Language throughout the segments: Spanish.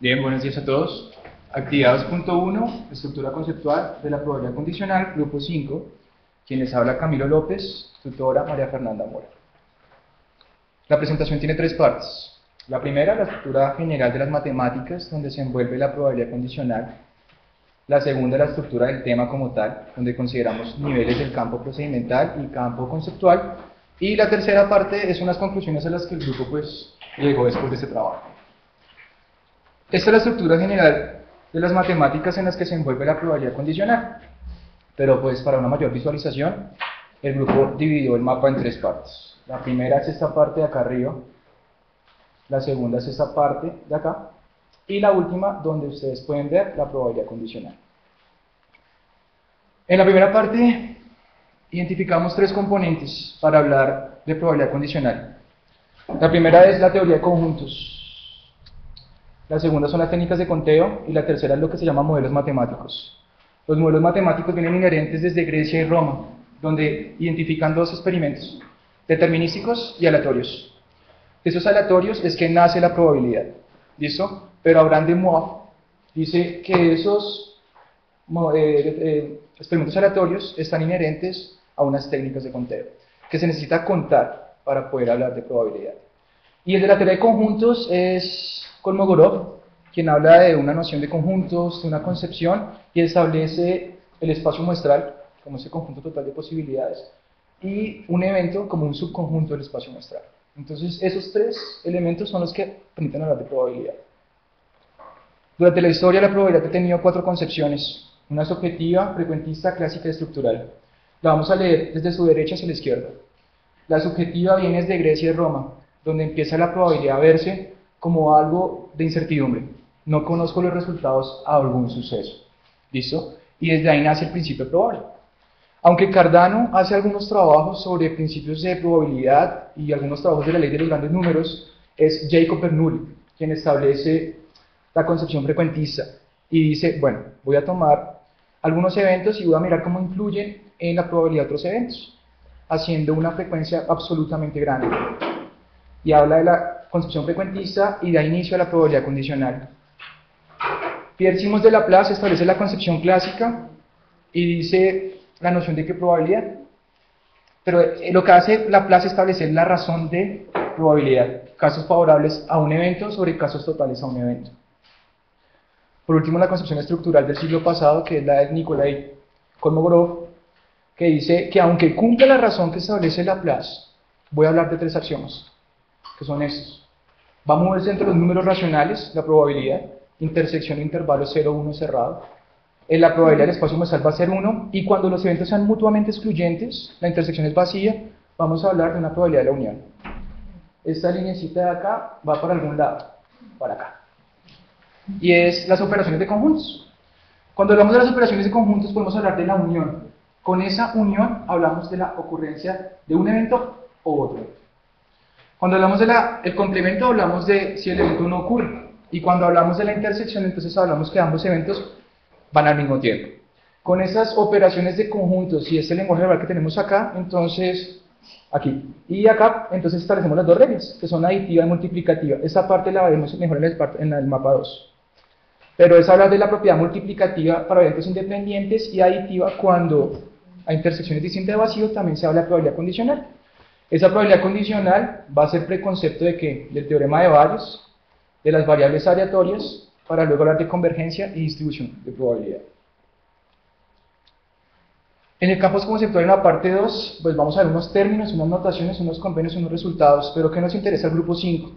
Bien, buenos días a todos. Actividad 2.1, estructura conceptual de la probabilidad condicional, grupo 5. Quien les habla Camilo López, tutora María Fernanda Mora. La presentación tiene tres partes. La primera, la estructura general de las matemáticas, donde se envuelve la probabilidad condicional. La segunda, la estructura del tema como tal, donde consideramos niveles del campo procedimental y campo conceptual. Y la tercera parte es unas conclusiones a las que el grupo llegó después de ese trabajo. Esta es la estructura general de las matemáticas en las que se envuelve la probabilidad condicional. Pero para una mayor visualización, el grupo dividió el mapa en tres partes. La primera es esta parte de acá arriba, la segunda es esta parte de acá, y la última donde ustedes pueden ver la probabilidad condicional. En la primera parte identificamos tres componentes para hablar de probabilidad condicional. La primera es la teoría de conjuntos. La segunda son las técnicas de conteo y la tercera es lo que se llama modelos matemáticos. Los modelos matemáticos vienen inherentes desde Grecia y Roma, donde identifican dos experimentos, determinísticos y aleatorios. De esos aleatorios es que nace la probabilidad, ¿listo? Pero Abraham de Moivre dice que esos experimentos aleatorios están inherentes a unas técnicas de conteo, que se necesita contar para poder hablar de probabilidad. Y el de la teoría de conjuntos es Kolmogorov, quien habla de una noción de conjuntos, de una concepción, y establece el espacio muestral como ese conjunto total de posibilidades, y un evento como un subconjunto del espacio muestral. Entonces, esos tres elementos son los que permiten hablar de probabilidad. Durante la historia, la probabilidad ha tenido cuatro concepciones: una subjetiva, frecuentista, clásica y estructural. La vamos a leer desde su derecha hacia la izquierda. La subjetiva viene desde Grecia y Roma, donde empieza la probabilidad a verse como algo de incertidumbre. No conozco los resultados a algún suceso. ¿Listo? Y desde ahí nace el principio probable. Aunque Cardano hace algunos trabajos sobre principios de probabilidad y algunos trabajos de la ley de los grandes números, es Jacob Bernoulli quien establece la concepción frecuentista y dice, bueno, voy a tomar algunos eventos y voy a mirar cómo influyen en la probabilidad de otros eventos, haciendo una frecuencia absolutamente grande. Y habla de la concepción frecuentista y da inicio a la probabilidad condicional. Pierre Simons de Laplace establece la concepción clásica y dice la noción de qué probabilidad. Pero lo que hace Laplace es establecer la razón de probabilidad, casos favorables a un evento sobre casos totales a un evento. Por último, la concepción estructural del siglo pasado, que es la de Nikolai Kolmogorov, que dice que aunque cumpla la razón que establece Laplace, voy a hablar de tres axiomas, que son estos. Va a moverse entre los números racionales, la probabilidad, intersección de intervalo 0, 1 cerrado. En la probabilidad del espacio muestral va a ser 1, y cuando los eventos sean mutuamente excluyentes, la intersección es vacía, vamos a hablar de una probabilidad de la unión. Esta lineecita de acá va para algún lado, para acá. Y es las operaciones de conjuntos. Cuando hablamos de las operaciones de conjuntos podemos hablar de la unión. Con esa unión hablamos de la ocurrencia de un evento o otro. Cuando hablamos del complemento hablamos de si el evento no ocurre. Y cuando hablamos de la intersección, entonces hablamos que ambos eventos van al mismo tiempo. Con esas operaciones de conjuntos y este lenguaje verbal que tenemos acá, entonces, aquí y acá, entonces establecemos las dos reglas, que son aditiva y multiplicativa. Esta parte la veremos mejor en el mapa 2. Pero es hablar de la propiedad multiplicativa para eventos independientes y aditiva cuando hay intersecciones distintas de vacío, también se habla de probabilidad condicional. Esa probabilidad condicional va a ser preconcepto de ¿qué? Del teorema de Bayes, de las variables aleatorias, para luego hablar de convergencia y distribución de probabilidad. En el campo conceptual, en la parte 2, pues vamos a ver unos términos, unas notaciones, unos convenios, unos resultados, pero ¿qué nos interesa el grupo 5?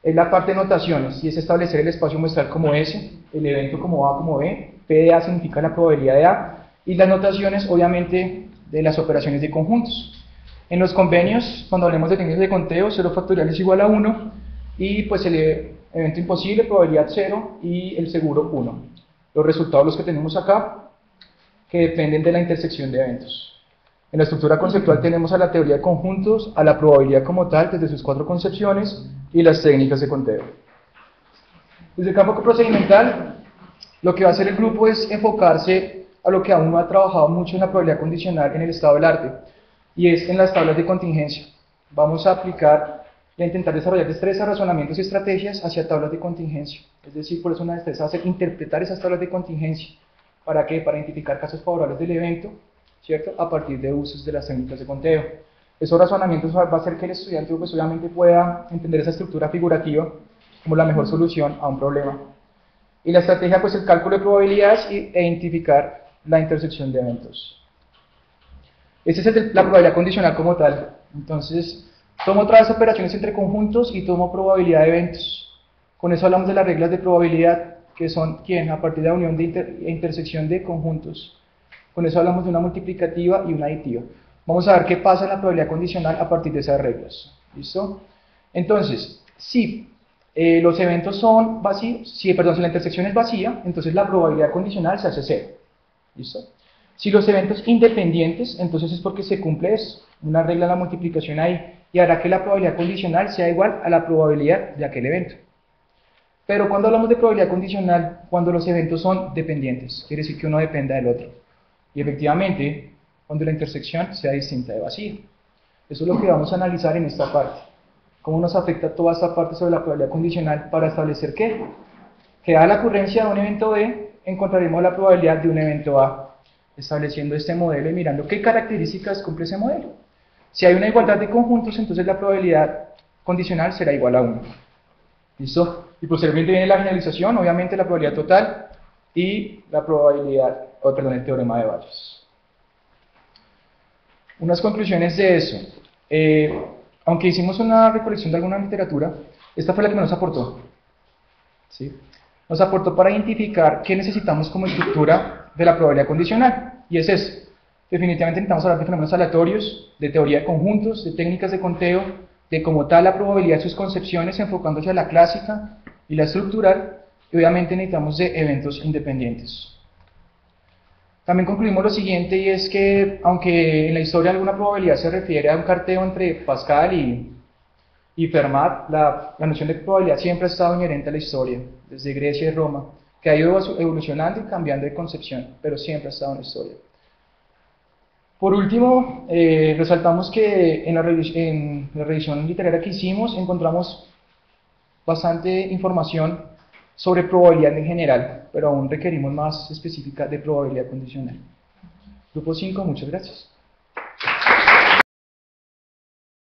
Es la parte de notaciones, y es establecer el espacio muestral como S, el evento como A como B, P de A significa la probabilidad de A, y las notaciones, obviamente, de las operaciones de conjuntos. En los convenios, cuando hablemos de técnicas de conteo, 0 factorial es igual a 1, y pues el evento imposible, probabilidad 0, y el seguro 1. Los resultados los que tenemos acá, que dependen de la intersección de eventos. En la estructura conceptual tenemos a la teoría de conjuntos, a la probabilidad como tal, desde sus cuatro concepciones, y las técnicas de conteo. Desde el campo procedimental, lo que va a hacer el grupo es enfocarse a lo que aún no ha trabajado mucho en la probabilidad condicional en el estado del arte, y es en las tablas de contingencia. Vamos a aplicar y a intentar desarrollar destrezas, razonamientos y estrategias hacia tablas de contingencia. Es decir, por eso una destreza va a ser interpretar esas tablas de contingencia. ¿Para qué? Para identificar casos favorables del evento, ¿cierto? A partir de usos de las técnicas de conteo. Esos razonamientos va a hacer que el estudiante pues, obviamente pueda entender esa estructura figurativa como la mejor solución a un problema. Y la estrategia, pues el cálculo de probabilidades e identificar la intersección de eventos. Esa es la probabilidad condicional como tal. Entonces, tomo otras operaciones entre conjuntos y tomo probabilidad de eventos. Con eso hablamos de las reglas de probabilidad, que son, ¿quién? A partir de la unión e intersección de conjuntos. Con eso hablamos de una multiplicativa y una aditiva. Vamos a ver qué pasa en la probabilidad condicional a partir de esas reglas. ¿Listo? Entonces, si los eventos son vacíos, si la intersección es vacía, entonces la probabilidad condicional se hace 0. ¿Listo? Si los eventos independientes, entonces es porque se cumple eso, una regla de la multiplicación ahí, y hará que la probabilidad condicional sea igual a la probabilidad de aquel evento. Pero cuando hablamos de probabilidad condicional, cuando los eventos son dependientes, quiere decir que uno dependa del otro. Y efectivamente, cuando la intersección sea distinta de vacía. Eso es lo que vamos a analizar en esta parte. Cómo nos afecta toda esta parte sobre la probabilidad condicional para establecer que dada la ocurrencia de un evento B, encontraremos la probabilidad de un evento A, estableciendo este modelo y mirando qué características cumple ese modelo. Si hay una igualdad de conjuntos, entonces la probabilidad condicional será igual a 1. ¿Listo? Y posteriormente viene la generalización, obviamente la probabilidad total y la probabilidad, el teorema de Bayes. Unas conclusiones de eso. Aunque hicimos una recolección de alguna literatura, esta fue la que nos aportó. ¿Sí? Nos aportó para identificar qué necesitamos como estructura de la probabilidad condicional. Y es eso. Definitivamente necesitamos hablar de fenómenos aleatorios, de teoría de conjuntos, de técnicas de conteo, de como tal la probabilidad de sus concepciones enfocándose a la clásica y la estructural, y obviamente necesitamos de eventos independientes. También concluimos lo siguiente, y es que aunque en la historia alguna probabilidad se refiere a un carteo entre Pascal y Fermat, la noción de probabilidad siempre ha estado inherente a la historia, desde Grecia y Roma, que ha ido evolucionando y cambiando de concepción, pero siempre ha estado en la historia. Por último, resaltamos que en la revisión literaria que hicimos encontramos bastante información sobre probabilidad en general, pero aún requerimos más específica de probabilidad condicional. Grupo 5, muchas gracias.